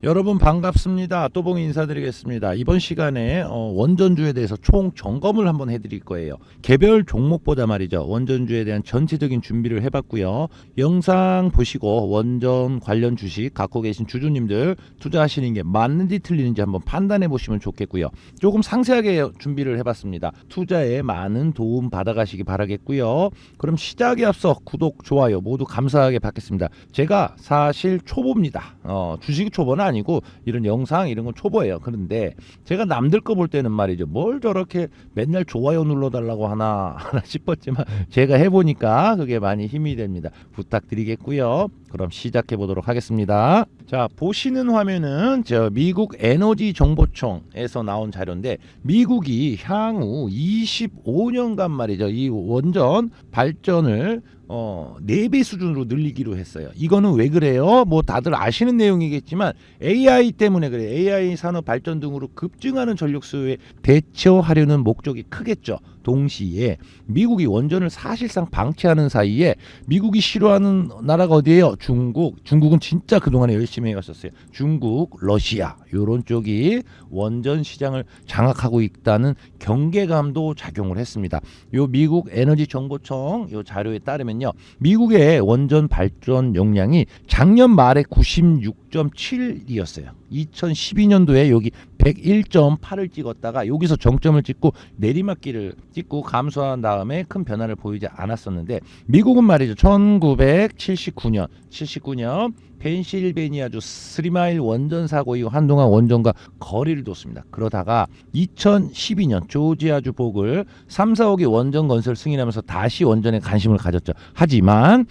여러분 반갑습니다. 또봉 인사드리겠습니다. 이번 시간에 원전주에 대해서 총 점검을 한번 해드릴 거예요. 개별 종목보다 말이죠. 원전주에 대한 전체적인 준비를 해봤고요. 영상 보시고 원전 관련 주식 갖고 계신 주주님들 투자하시는 게 맞는지 틀리는지 한번 판단해 보시면 좋겠고요. 조금 상세하게 준비를 해봤습니다. 투자에 많은 도움 받아가시기 바라겠고요. 그럼 시작에 앞서 구독, 좋아요 모두 감사하게 받겠습니다. 제가 사실 초보입니다. 주식 초보는 아니고 이런 영상 이런 건 초보예요. 그런데 제가 남들 거 볼 때는 말이죠, 뭘 저렇게 맨날 좋아요 눌러달라고 하나 싶었지만 제가 해보니까 그게 많이 힘이 됩니다. 부탁드리겠고요. 그럼 시작해 보도록 하겠습니다. 자, 보시는 화면은 저 미국 에너지 정보청에서 나온 자료인데, 미국이 향후 25년간 말이죠, 이 원전 발전을 4배 수준으로 늘리기로 했어요. 이거는 왜 그래요? 뭐 다들 아시는 내용이겠지만 AI 때문에 그래요. AI 산업 발전 등으로 급증하는 전력 수요에 대처하려는 목적이 크겠죠. 동시에 미국이 원전을 사실상 방치하는 사이에 미국이 싫어하는 나라가 어디예요? 중국은 진짜 그동안에 열심히 해왔었어요. 중국, 러시아 요런 쪽이 원전 시장을 장악하고 있다는 경계감도 작용을 했습니다. 요 미국 에너지 정보청 요 자료에 따르면요, 미국의 원전 발전 용량이 작년 말에 96.7이었어요. 2012년도에 여기 101.8을 찍었다가 여기서 정점을 찍고 내리막길을 찍고 감소한 다음에 큰 변화를 보이지 않았었는데, 미국은 말이죠, 1979년 펜실베니아주 3마일 원전 사고 이후 한동안 원전과 거리를 뒀습니다. 그러다가 2012년 조지아주 복을 3, 4억의 원전 건설 승인하면서 다시 원전에 관심을 가졌죠. 하지만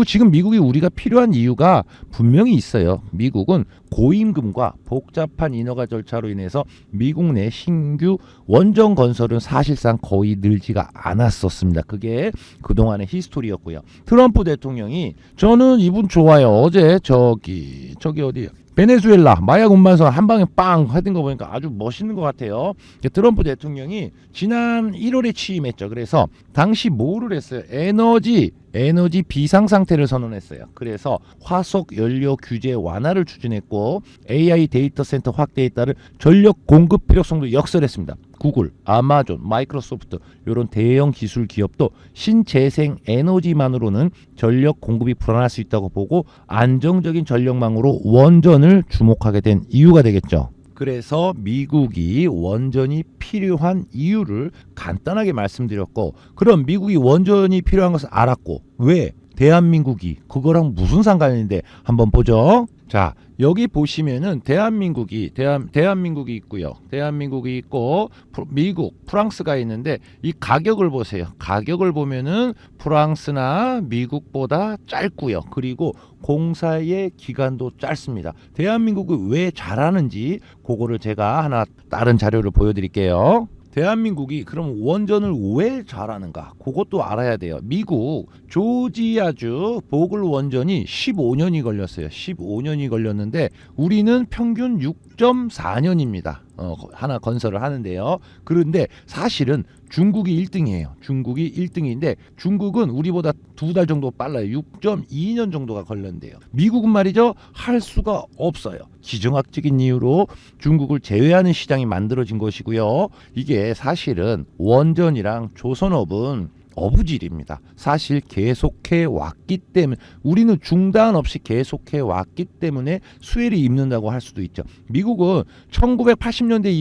지금 미국이 우리가 필요한 이유가 분명히 있어요. 미국은 고임금과 복잡한 인허가 절차로 인해서 미국 내 신규 원전 건설은 사실상 거의 늘지가 않았었습니다. 그게 그동안의 히스토리였고요. 트럼프 대통령이, 저는 이분 좋아요. 어제 저기 어디요? 베네수엘라 마약 운반선 한 방에 빵 하던 거 보니까 아주 멋있는 것 같아요. 트럼프 대통령이 지난 1월에 취임했죠. 그래서 당시 뭐를 했어요? 에너지 비상 상태를 선언했어요. 그래서 화석 연료 규제 완화를 추진했고, AI 데이터 센터 확대에 따른 전력 공급 필요성도 역설했습니다. 구글, 아마존, 마이크로소프트 이런 대형 기술 기업도 신재생 에너지만으로는 전력 공급이 불안할 수 있다고 보고 안정적인 전력망으로 원전을 주목하게 된 이유가 되겠죠. 그래서 미국이 원전이 필요한 이유를 간단하게 말씀드렸고, 그럼 미국이 원전이 필요한 것을 알았고, 왜 대한민국이 그거랑 무슨 상관인데 한번 보죠. 자, 여기 보시면은 대한민국이 있고요. 대한민국이 있고 미국, 프랑스가 있는데 이 가격을 보세요. 가격을 보면은 프랑스나 미국보다 짧고요. 그리고 공사의 기간도 짧습니다. 대한민국이 왜 잘하는지 그거를 제가 하나 다른 자료를 보여드릴게요. 대한민국이 그럼 원전을 왜 잘하는가? 그것도 알아야 돼요. 미국 조지아주 보글 원전이 15년이 걸렸어요. 15년이 걸렸는데 우리는 평균 6.4년입니다. 하나 건설을 하는데요. 그런데 사실은 중국이 1등이에요. 중국이 1등인데 중국은 우리보다 2달 정도 빨라요. 6.2년 정도가 걸렸는데요. 미국은 말이죠, 할 수가 없어요. 지정학적인 이유로 중국을 제외하는 시장이 만들어진 것이고요. 이게 사실은 원전이랑 조선업은 어부질입니다. 사실 계속해 왔기 때문에, 우리는 중단 없이 계속해 왔기 때문에 수혜를 입는다고 할 수도 있죠. 미국은 1980년대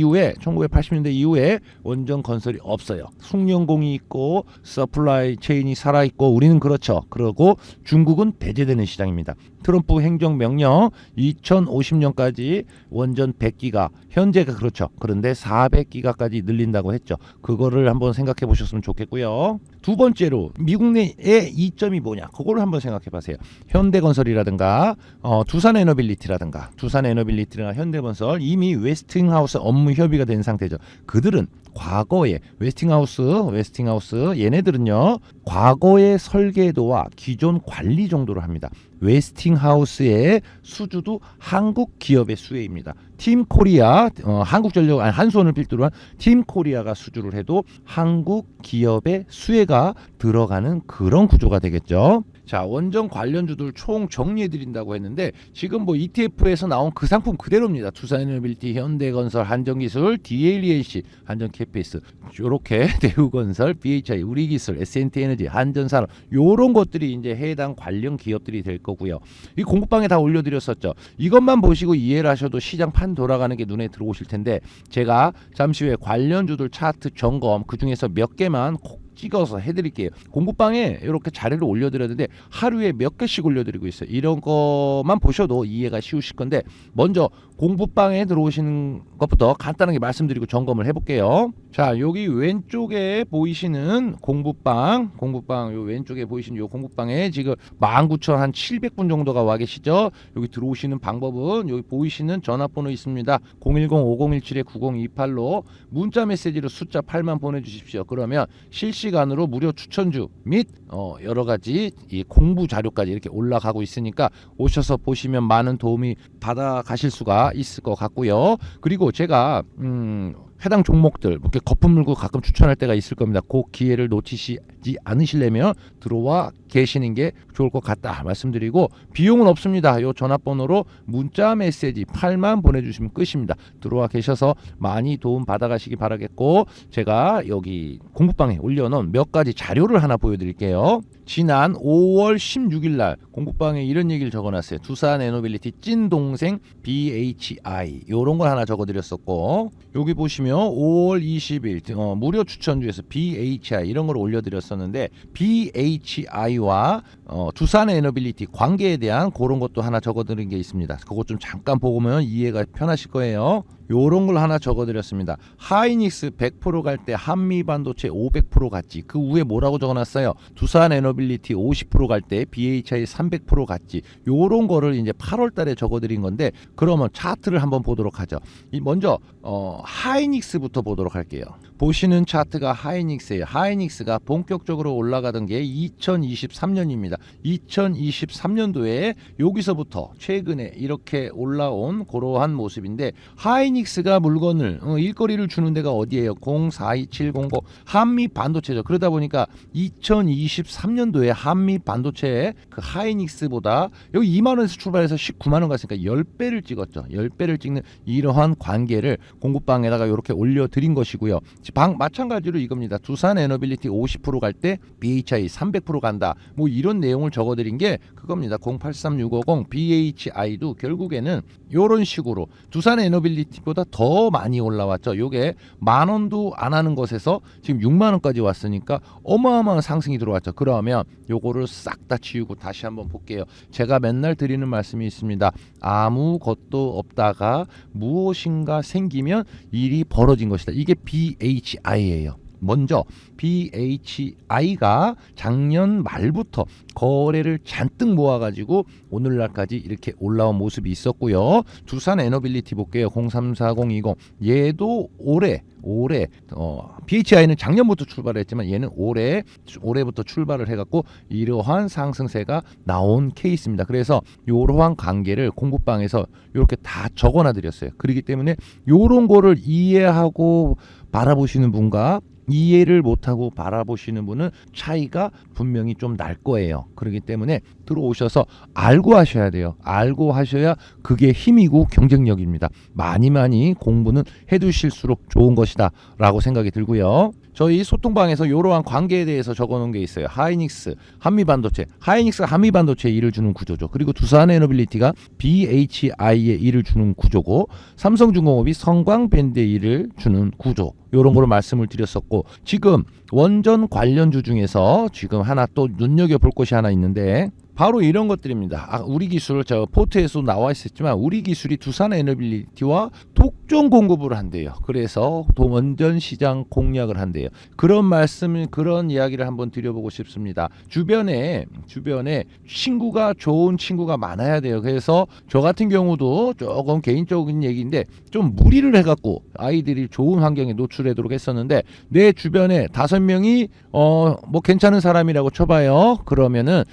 이후에 원전 건설이 없어요. 숙련공이 있고 서플라이 체인이 살아있고, 우리는 그렇죠. 그러고 중국은 배제되는 시장입니다. 트럼프 행정명령 2050년까지 원전 100기가, 현재가 그렇죠. 그런데 400기가까지 늘린다고 했죠. 그거를 한번 생각해 보셨으면 좋겠고요. 두 번째로 미국 내의 이점이 뭐냐, 그걸 한번 생각해 보세요. 현대건설이라든가 두산에너빌리티나 현대건설 이미 웨스팅하우스 업무 협의가 된 상태죠. 그들은 과거에 웨스팅하우스 얘네들은요, 과거의 설계도와 기존 관리 정도를 합니다. 웨스팅하우스의 수주도 한국 기업의 수혜입니다. 팀코리아, 한국전력, 한수원을 필두로 한 팀코리아가 수주를 해도 한국 기업의 수혜가 들어가는 그런 구조가 되겠죠. 자, 원전 관련주들 총 정리해 드린다고 했는데 지금 뭐 ETF에서 나온 그 상품 그대로입니다. 두산에너빌리티, 현대건설, 한전기술, DLENC, 한전캐피스, 요렇게 대우건설, BHI, 우리기술, S&T에너지, 한전산업 요런 것들이 이제 해당 관련 기업들이 될 거고요. 이 공부방에 다 올려드렸었죠. 이것만 보시고 이해를 하셔도 시장 판 돌아가는 게 눈에 들어오실 텐데 제가 잠시 후에 관련주들 차트 점검 그 중에서 몇 개만 찍어서 해드릴게요. 공부방에 이렇게 자료를 올려드렸는데 하루에 몇 개씩 올려드리고 있어요. 이런 것만 보셔도 이해가 쉬우실 건데 먼저 공부방에 들어오시는 것부터 간단하게 말씀드리고 점검을 해볼게요. 자, 여기 왼쪽에 보이시는 공부방 요 왼쪽에 보이시는 요 공부방에 지금 19,700분 정도가 와 계시죠. 여기 들어오시는 방법은 여기 보이시는 전화번호 있습니다. 010-5017-9028로 문자 메시지로 숫자 8만 보내주십시오. 그러면 실시간으로 무료 추천주 및 여러 가지 이 공부 자료까지 이렇게 올라가고 있으니까 오셔서 보시면 많은 도움이 받아 가실 수가 있을 것 같고요. 그리고 제가 해당 종목들 이렇게 거품 물고 가끔 추천할 때가 있을 겁니다. 그 기회를 놓치시지 않으시려면 들어와 계시는 게 좋을 것 같다 말씀드리고 비용은 없습니다. 요 전화번호로 문자 메시지 8만 보내주시면 끝입니다. 들어와 계셔서 많이 도움 받아가시기 바라겠고 제가 여기 공부방에 올려놓은 몇 가지 자료를 하나 보여드릴게요. 지난 5월 16일 날 공부방에 이런 얘기를 적어놨어요. 두산에너빌리티 찐동생 BHI 요런 걸 하나 적어드렸었고 여기 보시면 5월 20일 무료 추천주에서 BHI 이런 걸 올려드렸었는데 BHI와 두산에너빌리티 관계에 대한 그런 것도 하나 적어드린 게 있습니다. 그것 좀 잠깐 보면 이해가 편하실 거예요. 요런 걸 하나 적어드렸습니다. 하이닉스 100% 갈 때 한미반도체 500% 갔지. 그 위에 뭐라고 적어놨어요? 두산에너빌리티 50% 갈 때 BHI 300% 갔지. 요런 거를 이제 8월 달에 적어드린 건데 그러면 차트를 한번 보도록 하죠. 먼저 하이닉스부터 보도록 할게요. 보시는 차트가 하이닉스예요. 하이닉스가 본격적으로 올라가던 게 2023년입니다. 2023년도에 여기서부터 최근에 이렇게 올라온 그러한 모습인데 하이닉스가 물건을 일거리를 주는 데가 어디예요? 042700 한미 반도체죠. 그러다 보니까 2023년도에 한미 반도체 그 하이닉스보다 여기 2만 원에서 출발해서 19만 원 갔으니까 10배를 찍었죠. 10배를 찍는 이러한 관계를 공부방에다가 이렇게 올려드린 것이고요. 마찬가지로 이겁니다. 두산에너빌리티 50% 갈 때 BHI 300% 간다. 뭐 이런 내용을 적어드린 게 그겁니다. 083650 BHI도 결국에는 이런 식으로 두산에너빌리티보다 더 많이 올라왔죠. 요게 만 원도 안 하는 것에서 지금 6만 원까지 왔으니까 어마어마한 상승이 들어왔죠. 그러면 요거를 싹 다 지우고 다시 한번 볼게요. 제가 맨날 드리는 말씀이 있습니다. 아무것도 없다가 무엇인가 생기면 일이 벌어진 것이다. 이게 BHI예요. 먼저 BHI가 작년 말부터 거래를 잔뜩 모아가지고 오늘날까지 이렇게 올라온 모습이 있었고요. 두산에너빌리티 볼게요. 034020 얘도 올해 BHI는 작년부터 출발했지만 얘는 올해부터 출발을 해갖고 이러한 상승세가 나온 케이스입니다. 그래서 이러한 관계를 공부방에서 이렇게 다 적어놔 드렸어요. 그렇기 때문에 이런 거를 이해하고 바라보시는 분과 이해를 못하고 바라보시는 분은 차이가 분명히 좀 날 거예요. 그렇기 때문에 들어오셔서 알고 하셔야 돼요. 알고 하셔야 그게 힘이고 경쟁력입니다. 많이 공부는 해두실수록 좋은 것이다 라고 생각이 들고요. 저희 소통방에서 이러한 관계에 대해서 적어놓은 게 있어요. 하이닉스, 한미반도체. 하이닉스가 한미반도체에 일을 주는 구조죠. 그리고 두산에너빌리티가 BHI에 일을 주는 구조고 삼성중공업이 성광밴드에 일을 주는 구조. 이런 거로 말씀을 드렸었고 지금 원전 관련주 중에서 지금 하나 또 눈여겨볼 것이 하나 있는데 바로 이런 것들입니다. 우리 기술 저 포트에서 나와 있었지만 우리 기술이 두산에너빌리티와 독점 공급을 한대요. 그래서 원전 시장 공략을 한대요. 그런 그런 이야기를 한번 드려보고 싶습니다. 주변에 좋은 친구가 많아야 돼요. 그래서 저 같은 경우도 조금 개인적인 얘기인데 좀 무리를 해갖고 아이들이 좋은 환경에 노출되도록 했었는데 내 주변에 5명이 뭐 괜찮은 사람이라고 쳐봐요. 그러면은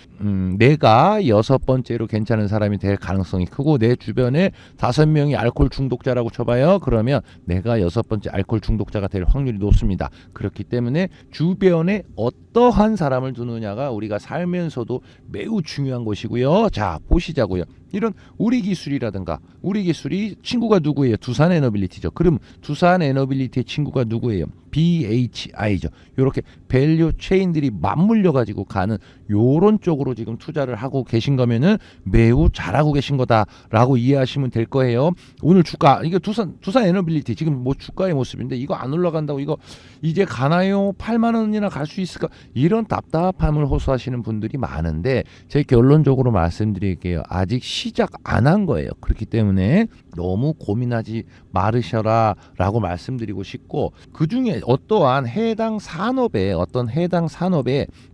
내가 6번째로 괜찮은 사람이 될 가능성이 크고 내 주변에 5명이 알코올 중독자라고 쳐봐요. 그러면 내가 6번째 알코올 중독자가 될 확률이 높습니다. 그렇기 때문에 주변에 어떠한 사람을 두느냐가 우리가 살면서도 매우 중요한 것이고요. 자, 보시자고요. 이런 우리 기술이라든가 우리 기술이 친구가 누구예요? 두산 에너빌리티죠. 그럼 두산 에너빌리티의 친구가 누구예요? BHI죠. 이렇게 밸류 체인들이 맞물려 가지고 가는 요런 쪽으로 지금 투자를 하고 계신 거면은 매우 잘하고 계신 거다라고 이해하시면 될 거예요. 오늘 주가 이거 두산 에너빌리티 지금 뭐 주가의 모습인데 이거 안 올라간다고 이거 이제 가나요? 8만 원이나 갈 수 있을까? 이런 답답함을 호소하시는 분들이 많은데 제 결론적으로 말씀드릴게요. 아직 시작 안 한 거예요. 그렇기 때문에 너무 고민하지 말으셔라라고 말씀드리고 싶고, 그중에 어떠한 해당 산업에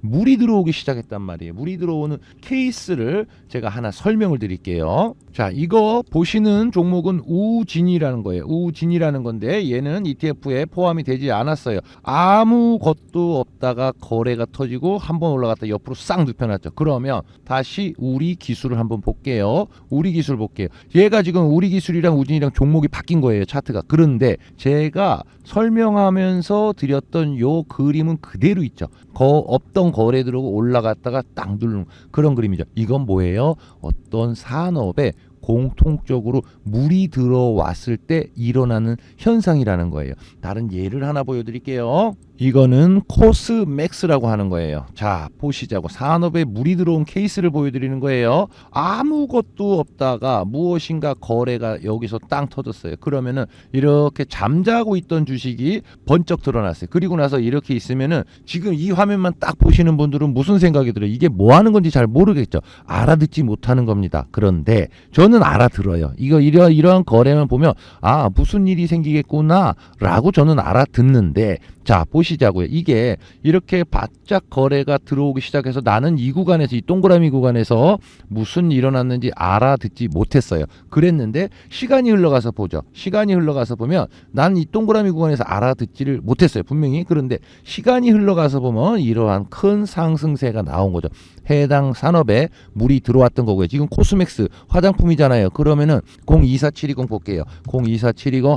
물이 들어오기 시작했단 말이에요. 물이 들어오는 케이스를 제가 하나 설명을 드릴게요. 자, 이거 보시는 종목은 우진이라는 거예요. 우진이라는 건데 얘는 ETF에 포함이 되지 않았어요. 아무것도 없다가 거래가 터지고 한번 올라갔다 옆으로 싹 눕혀놨죠. 그러면 다시 우리 기술을 한번 볼게요. 우리 기술 볼게요. 얘가 지금 우리 기술이랑 우진이랑 종목이 바뀐 거예요. 차트가. 그런데 제가 설명하면서 드렸던 요 그림은 그대로 있죠. 없던 거래 들어오고 올라갔다가 딱 누르는 그런 그림이죠. 이건 뭐예요? 어떤 산업에 공통적으로 물이 들어왔을 때 일어나는 현상이라는 거예요. 다른 예를 하나 보여드릴게요. 이거는 코스맥스라고 하는 거예요. 자, 보시자고. 산업에 물이 들어온 케이스를 보여드리는 거예요. 아무것도 없다가 무엇인가 거래가 여기서 땅 터졌어요. 그러면은 이렇게 잠자고 있던 주식이 번쩍 드러났어요. 그리고 나서 이렇게 있으면은 지금 이 화면만 딱 보시는 분들은 무슨 생각이 들어요? 이게 뭐 하는 건지 잘 모르겠죠. 알아듣지 못하는 겁니다. 그런데 저는 알아들어요. 이러한 거래만 보면 아, 무슨 일이 생기겠구나 라고 저는 알아듣는데, 자, 보시자고요. 이게 이렇게 바짝 거래가 들어오기 시작해서 나는 이 구간에서, 이 동그라미 구간에서 무슨 일이 일어났는지 알아듣지 못했어요. 그랬는데 시간이 흘러가서 보죠. 시간이 흘러가서 보면 난 이 동그라미 구간에서 알아듣지를 못했어요. 분명히. 그런데 시간이 흘러가서 보면 이러한 큰 상승세가 나온 거죠. 해당 산업에 물이 들어왔던 거고요. 지금 코스맥스 화장품이잖아요. 그러면은 024720 볼게요. 024720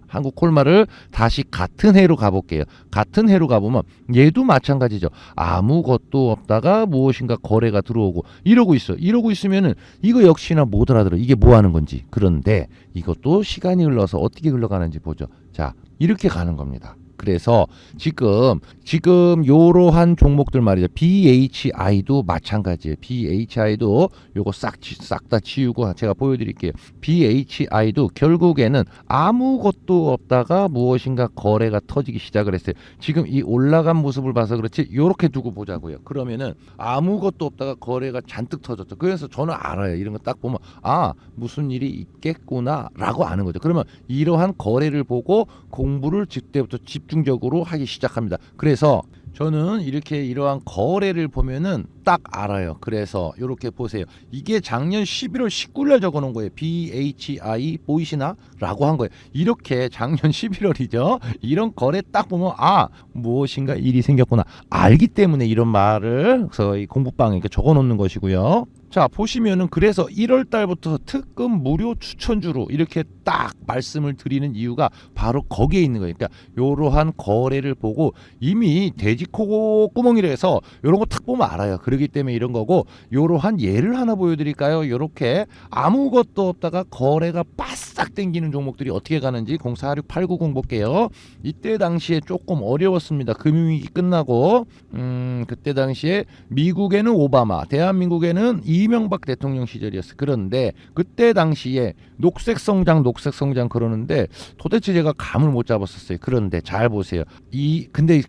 한국콜마를 다시 같은 해로 가볼게요. 같은 해로 가보면 얘도 마찬가지죠. 아무것도 없다가 무엇인가 거래가 들어오고 이러고 있어. 이러고 있으면은 이거 역시나 못 알아들어. 이게 뭐 하는 건지. 그런데 이것도 시간이 흘러서 어떻게 흘러가는지 보죠. 자, 이렇게 가는 겁니다. 그래서 지금 요러한 종목들 말이죠. BHI도 마찬가지예요. BHI도 요거 싹 다 치우고 제가 보여드릴게요. BHI도 결국에는 아무것도 없다가 무엇인가 거래가 터지기 시작을 했어요. 지금 이 올라간 모습을 봐서 그렇지 요렇게 두고 보자고요. 그러면은 아무것도 없다가 거래가 잔뜩 터졌죠. 그래서 저는 알아요. 이런 거 딱 보면 아, 무슨 일이 있겠구나 라고 아는 거죠. 그러면 이러한 거래를 보고 공부를 그때부터 집중적으로 하기 시작합니다. 그래서 저는 이러한 거래를 보면은 딱 알아요. 그래서 이렇게 보세요. 이게 작년 11월 19일 적어 놓은 거예요. BHI 보이시나? 라고 한 거예요. 이렇게 작년 11월이죠. 이런 거래 딱 보면 아, 무엇인가 일이 생겼구나. 알기 때문에 이런 말을 저희 공부방에 이렇게 적어 놓는 것이고요. 자, 보시면은 그래서 1월 달부터 특급 무료 추천주로 이렇게 딱 말씀을 드리는 이유가 바로 거기에 있는 거예요. 그러니까 이러한 거래를 보고 이미 돼지코 구멍이라 해서 이런 거 탁 보면 알아요. 그렇기 때문에 이런 거고, 이러한 예를 하나 보여드릴까요? 이렇게 아무것도 없다가 거래가 바싹 땡기는 종목들이 어떻게 가는지 046890 볼게요. 이때 당시에 조금 어려웠습니다. 금융위기 끝나고 그때 당시에 미국에는 오바마, 대한민국에는 이명박 대통령 시절이었어요. 그런데 그때 당시에 녹색 성장 그러는데 도대체 제가 감을 못 잡았었어요. 그런데 잘 보세요.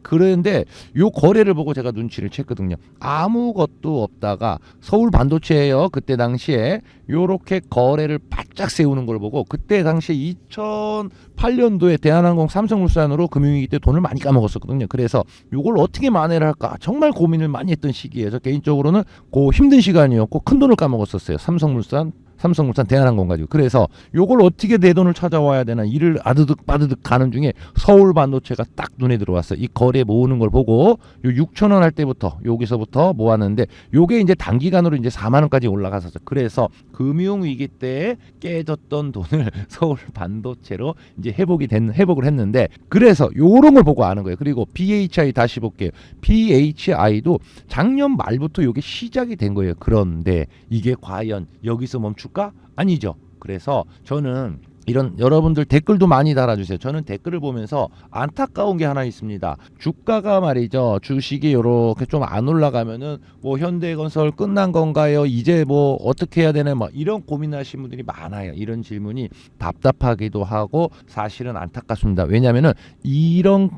그런데 요 거래를 보고 제가 눈치를 챘거든요. 아무것도 없다가 서울 반도체예요. 그때 당시에 요렇게 거래를 바짝 세우는 걸 보고, 그때 당시에 2008년도에 대한항공 삼성물산으로 금융위기 때 돈을 많이 까먹었었거든요. 그래서 요걸 어떻게 만회를 할까 정말 고민을 많이 했던 시기에서 개인적으로는 그 힘든 시간이었고 큰 돈을 까먹었었어요. 삼성물산 삼성물산, 대한항공 가지고. 그래서 요걸 어떻게 내 돈을 찾아와야 되나 이를 아드득 빠드득 가는 중에 서울 반도체가 딱 눈에 들어왔어. 이 거래 모으는 걸 보고 요 6천 원 할 때부터 여기서부터 모았는데 요게 이제 단기간으로 이제 4만 원까지 올라갔었어. 그래서 금융 위기 때 깨졌던 돈을 서울 반도체로 이제 회복을 했는데, 그래서 요런 걸 보고 아는 거예요. 그리고 BHI 다시 볼게요. BHI도 작년 말부터 요게 시작이 된 거예요. 그런데 이게 과연 여기서 멈출까? 아니죠. 그래서 저는 이런, 여러분들 댓글도 많이 달아주세요. 저는 댓글을 보면서 안타까운 게 하나 있습니다. 주가가 말이죠, 주식이 이렇게 좀 안 올라가면은 뭐 현대건설 끝난 건가요? 이제 뭐 어떻게 해야 되나, 뭐 이런 고민하시는 분들이 많아요. 이런 질문이 답답하기도 하고 사실은 안타깝습니다. 왜냐하면은 이런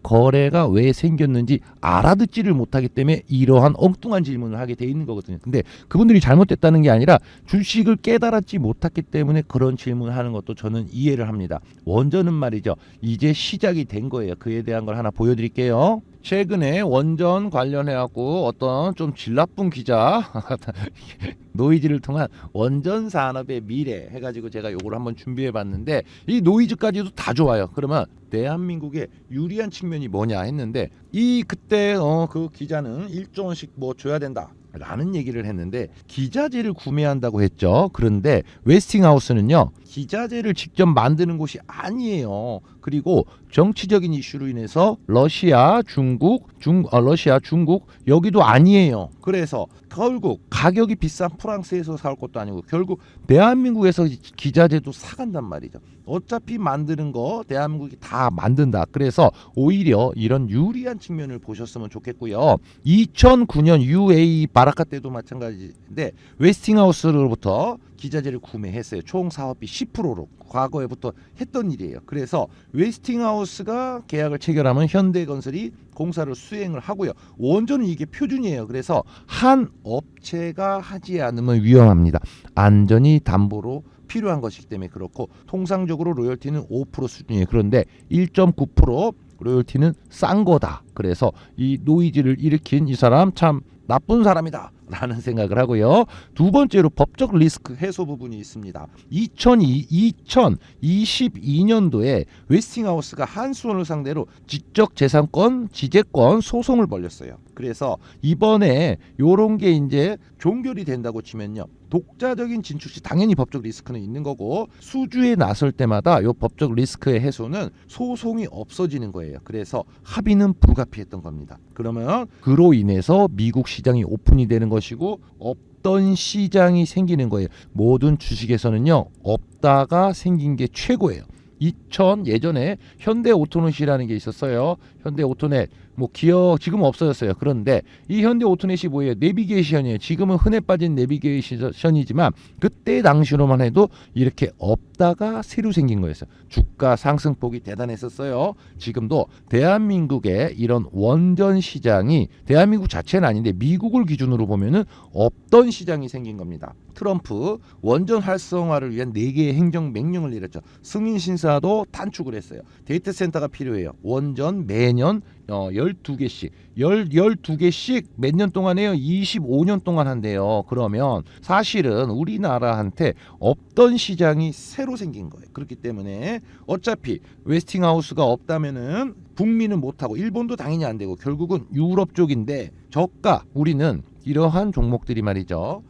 거래가 왜 생겼는지 알아듣지를 못하기 때문에 이러한 엉뚱한 질문을 하게 돼 있는 거거든요. 근데 그분들이 잘못됐다는 게 아니라 주식을 깨달았지 못했기 때문에 그런 질문을 하는 것도 저는 이해를 합니다. 원전은 말이죠, 이제 시작이 된 거예요. 그에 대한 걸 하나 보여드릴게요. 최근에 원전 관련해갖고 어떤 좀 질 나쁜 기자 노이즈를 통한 원전 산업의 미래 해가지고 제가 요걸 한번 준비해봤는데, 이 노이즈까지도 다 좋아요. 그러면 대한민국의 유리한 측면이 뭐냐 했는데, 그때 그 기자는 1조 원씩 뭐 줘야 된다 라는 얘기를 했는데 기자재를 구매한다고 했죠. 그런데 웨스팅하우스는요, 기자재를 직접 만드는 곳이 아니에요. 그리고 정치적인 이슈로 인해서 러시아, 중국 여기도 아니에요. 그래서 결국 가격이 비싼 프랑스에서 사올 것도 아니고 결국 대한민국에서 기자재도 사간단 말이죠. 어차피 만드는 거 대한민국이 다 만든다. 그래서 오히려 이런 유리한 측면을 보셨으면 좋겠고요. 2009년 UAE 바라카 때도 마찬가지인데 웨스팅하우스로부터 기자재를 구매했어요. 총 사업비 10%로 과거에부터 했던 일이에요. 그래서 웨스팅하우스가 계약을 체결하면 현대건설이 공사를 수행을 하고요. 원전은 이게 표준이에요. 그래서 한 업체가 하지 않으면 위험합니다. 안전이 담보로 필요한 것이기 때문에 그렇고, 통상적으로 로열티는 5% 수준이에요. 그런데 1.9% 로열티는 싼 거다. 그래서 이 노이즈를 일으킨 이 사람 참 나쁜 사람이다 라는 생각을 하고요. 두 번째로 법적 리스크 해소 부분이 있습니다. 2022년도에 웨스팅하우스가 한수원을 상대로 지적재산권 지재권 소송을 벌였어요. 그래서 이번에 요런 게 이제 종결이 된다고 치면요, 독자적인 진출 시 당연히 법적 리스크는 있는 거고, 수주에 나설 때마다 요 법적 리스크의 해소는 소송이 없어지는 거예요. 그래서 합의는 불가피했던 겁니다. 그러면 그로 인해서 미국 시장이 오픈이 되는 것이고 없던 시장이 생기는 거예요. 모든 주식에서는요, 없다가 생긴 게 최고예요. 예전에 현대오토넷이라는 게 있었어요. 현대오토넷 뭐 기어 지금 없어졌어요. 그런데 이 현대오토넷이 뭐예요? 내비게이션이에요. 지금은 흔해 빠진 내비게이션이지만 그때 당시로만 해도 이렇게 없다가 새로 생긴 거였어요. 주가 상승폭이 대단했었어요. 지금도 대한민국의 이런 원전 시장이, 대한민국 자체는 아닌데 미국을 기준으로 보면은 없던 시장이 생긴 겁니다. 트럼프 원전 활성화를 위한 4개의 행정 명령을 내렸죠. 승인 심사도 단축을 했어요. 데이터 센터가 필요해요. 원전 매년 12개씩 몇 년 동안 해요? 25년 동안 한대요. 그러면 사실은 우리나라한테 없던 시장이 새로 생긴 거예요. 그렇기 때문에 어차피 웨스팅하우스가 없다면은 북미는 못하고 일본도 당연히 안 되고 결국은 유럽 쪽인데 저가, 우리는 이러한 종목들이 말이죠,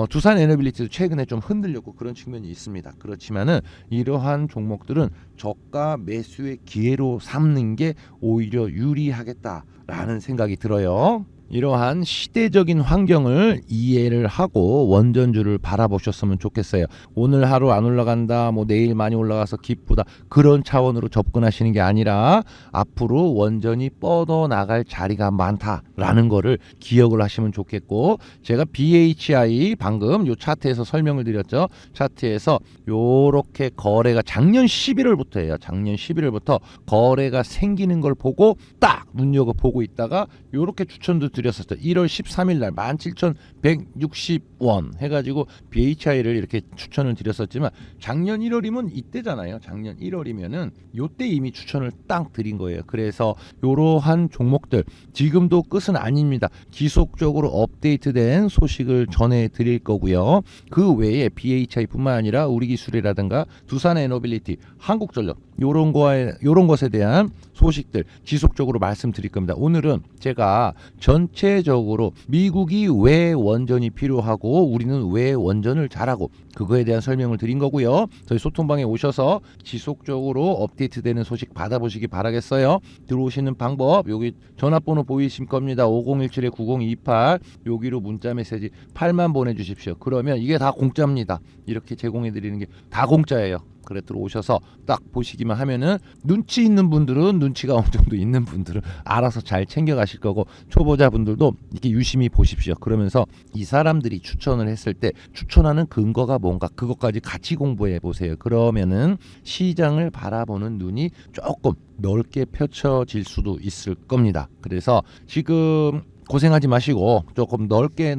두산 에너빌리티도 최근에 좀 흔들렸고 그런 측면이 있습니다. 그렇지만은 이러한 종목들은 저가 매수의 기회로 삼는 게 오히려 유리하겠다라는 생각이 들어요. 이러한 시대적인 환경을 이해를 하고 원전주를 바라보셨으면 좋겠어요. 오늘 하루 안 올라간다, 뭐 내일 많이 올라가서 기쁘다, 그런 차원으로 접근하시는 게 아니라 앞으로 원전이 뻗어나갈 자리가 많다라는 거를 기억을 하시면 좋겠고, 제가 BHI 방금 요 차트에서 설명을 드렸죠. 차트에서 요렇게 거래가 작년 11월부터예요. 작년 11월부터 거래가 생기는 걸 보고 딱 눈여겨보고 있다가 요렇게 추천도 드렸었죠. 1월 13일 날 17,160원 해가지고 BHI를 이렇게 추천을 드렸었지만 작년 1월이면 이때잖아요. 작년 1월이면은 요때 이미 추천을 딱 드린 거예요. 그래서 이러한 종목들 지금도 끝은 아닙니다. 지속적으로 업데이트된 소식을 전해드릴 거고요. 그 외에 BHI뿐만 아니라 우리기술이라든가 두산에너빌리티, 한국전력 요런 것에 대한 소식들 지속적으로 말씀드릴 겁니다. 오늘은 제가 전체적으로 미국이 왜 원전이 필요하고 우리는 왜 원전을 잘하고 그거에 대한 설명을 드린 거고요. 저희 소통방에 오셔서 지속적으로 업데이트되는 소식 받아보시기 바라겠어요. 들어오시는 방법 여기 전화번호 보이실 겁니다. 5017-9028 여기로 문자 메시지 8만 보내주십시오. 그러면 이게 다 공짜입니다. 이렇게 제공해드리는 게 다 공짜예요. 그래 들어오셔서 딱 보시기만 하면은 눈치 있는 분들은 눈치가 어느 정도 있는 분들은 알아서 잘 챙겨가실 거고 초보자분들도 이렇게 유심히 보십시오. 그러면서 이 사람들이 추천을 했을 때 추천하는 근거가 뭔가 그것까지 같이 공부해 보세요. 그러면은 시장을 바라보는 눈이 조금 넓게 펼쳐질 수도 있을 겁니다. 그래서 지금 고생하지 마시고 조금 넓게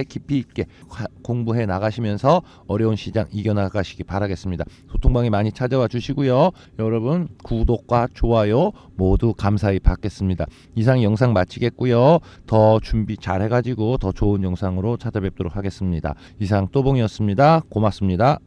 깊이 있게 공부해 나가시면서 어려운 시장 이겨나가시기 바라겠습니다. 소통방에 많이 찾아와 주시고요. 여러분 구독과 좋아요 모두 감사히 받겠습니다. 이상 영상 마치겠고요. 더 준비 잘 해가지고 더 좋은 영상으로 찾아뵙도록 하겠습니다. 이상 또봉이었습니다. 고맙습니다.